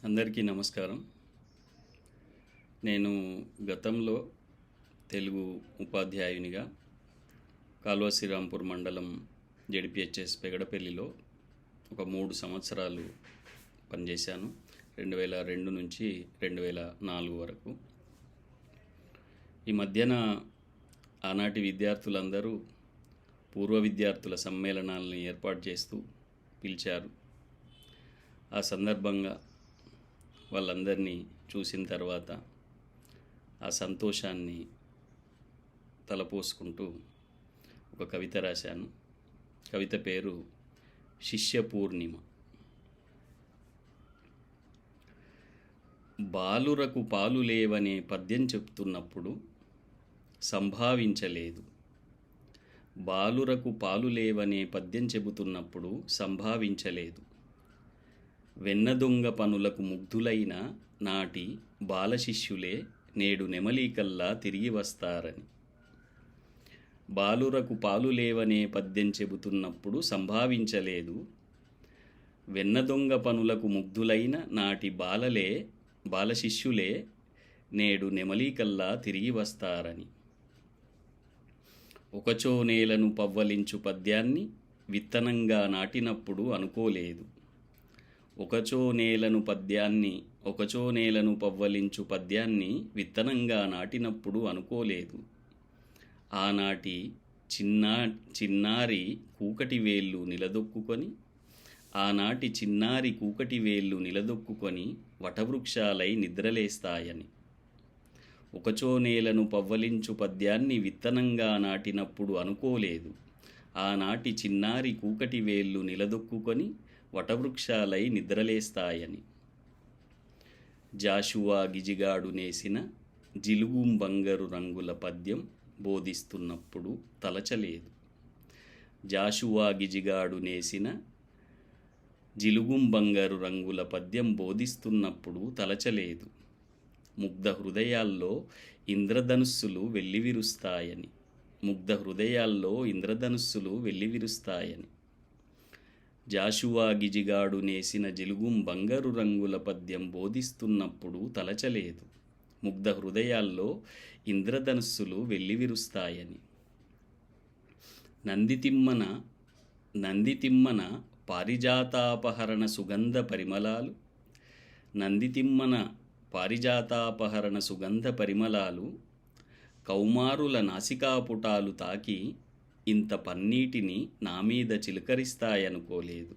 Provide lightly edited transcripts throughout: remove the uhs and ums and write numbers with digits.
అందరికీ నమస్కారం. నేను గతంలో తెలుగు ఉపాధ్యాయునిగా కాల్వ శ్రీరాంపూర్ మండలం జెడ్పీహెచ్ఎస్ పెగడపల్లిలో ఒక 3 సంవత్సరాలు పనిచేశాను. 2002 నుంచి 2004 వరకు. ఈ మధ్యన ఆనాటి విద్యార్థులందరూ పూర్వ విద్యార్థుల సమ్మేళనాలను ఏర్పాటు చేస్తూ పిలిచారు. ఆ సందర్భంగా వాళ్ళందరినీ చూసిన తర్వాత ఆ సంతోషాన్ని తలపోసుకుంటూ ఒక కవిత రాశాను. కవిత పేరు శిష్య పూర్ణిమ. బాలురకు పాలు లేవనే పద్యం చెప్తున్నప్పుడు సంభావించలేదు. బాలురకు పాలు లేవనే పద్యం చెబుతున్నప్పుడు సంభావించలేదు. వెన్నదొంగ పనులకు ముగ్ధులైన నాటి బాలశిష్యులే నేడు నెమలీకల్లా తిరిగి వస్తారని. బాలురకు పాలు లేవనే పద్యం చెబుతున్నప్పుడు సంభావించలేదు. వెన్నదొంగ పనులకు ముగ్ధులైన నాటి బాలశిష్యులే నేడు నెమలీకల్లా తిరిగి వస్తారని. ఒకచో నేలను పవ్వలించు పద్యాన్ని విత్తనంగా నాటినప్పుడు అనుకోలేదు. ఒకచో నేలను పవ్వలించు పద్యాన్ని విత్తనంగా నాటినప్పుడు అనుకోలేదు. ఆనాటి చిన్నారి కూకటి వేళ్ళు నిలదొక్కుకొని వటవృక్షాలై నిద్రలేస్తాయని. ఒకచో నేలను పవ్వలించు పద్యాన్ని విత్తనంగా నాటినప్పుడు అనుకోలేదు. ఆనాటి చిన్నారి కూకటి వేళ్ళు నిలదొక్కుకొని వటవృక్షాలై నిద్రలేస్తాయని. జాషువా గిజిగాడు నేసిన జిలుగుంబంగరు రంగుల పద్యం బోధిస్తున్నప్పుడు తలచలేదు. జాషువా గిజిగాడు నేసిన జిలుగుంబంగరు రంగుల పద్యం బోధిస్తున్నప్పుడు తలచలేదు. ముగ్ధ హృదయాల్లో ఇంద్రధనుస్సులు వెల్లివిరుస్తాయని. జాషువా గిజిగాడు నేసిన జిలుగుంబంగరు రంగుల పద్యం బోధిస్తున్నప్పుడు తలచలేదు. ముగ్ధ హృదయాల్లో ఇంద్రధనుస్సులు వెల్లివిరుస్తాయని. నందితిమ్మన పారిజాతాపహరణ సుగంధ పరిమళాలు కౌమారుల నాసికాపుటాలు తాకి ఇంత పన్నీటిని నా మీద చిలకరిస్తాయనుకోలేదు.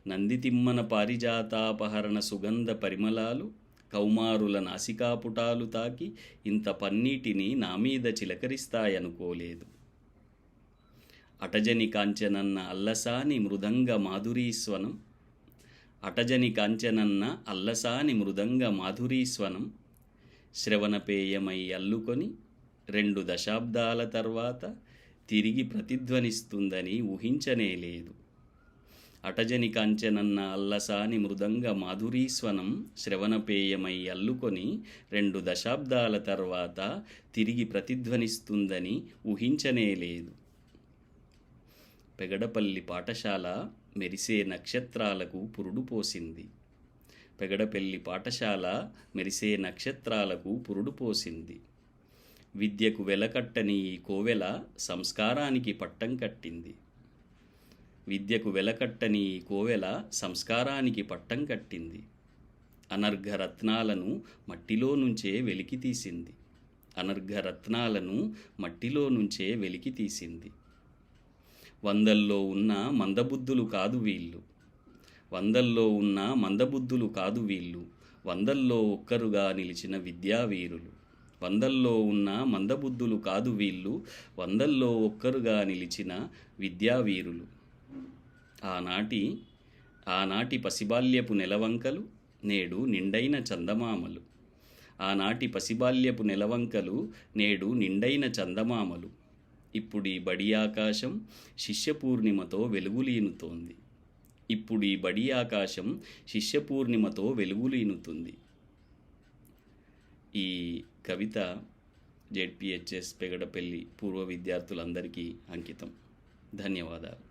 నందితిమ్మన పారిజాతాపహరణ సుగంధ పరిమళాలు కౌమారుల నాసికాపుటాలు తాకి ఇంత పన్నీటిని నా మీద చిలకరిస్తాయనుకోలేదు. అటజని కాంచనన్న అల్లసాని మృదంగ మాధురీస్వనం శ్రవణపేయమై అల్లుకొని 2 దశాబ్దాల తర్వాత తిరిగి ప్రతిధ్వనిస్తుందని ఊహించనేలేదు. అటజని కాంచనన్న అల్లసాని మృదంగ మాధురీస్వనం శ్రవణపేయమై అల్లుకొని 2 దశాబ్దాల తర్వాత తిరిగి ప్రతిధ్వనిస్తుందని ఊహించనేలేదు. పెగడపల్లి పాఠశాల మెరిసే నక్షత్రాలకు పురుడు పోసింది. విద్యకు వెలకట్టని ఈ కోవెల సంస్కారానికి పట్టం కట్టింది. అనర్ఘరత్నాలను మట్టిలో నుంచే వెలికి తీసింది. వందల్లో ఉన్న మందబుద్ధులు కాదు వీళ్ళు. వందల్లో ఒక్కరుగా నిలిచిన విద్యావీరులు. వందల్లో ఒక్కరుగా నిలిచిన విద్యావీరులు. ఆనాటి పసిబాల్యపు నెలవంకలు నేడు నిండైన చందమామలు. ఇప్పుడీ బడి ఆకాశం శిష్యపూర్ణిమతో వెలుగులీనుతుంది. ఈ కవిత జెడ్పీహెచ్ఎస్ పెగడపల్లి పూర్వ విద్యార్థులందరికీ అంకితం. ధన్యవాదాలు.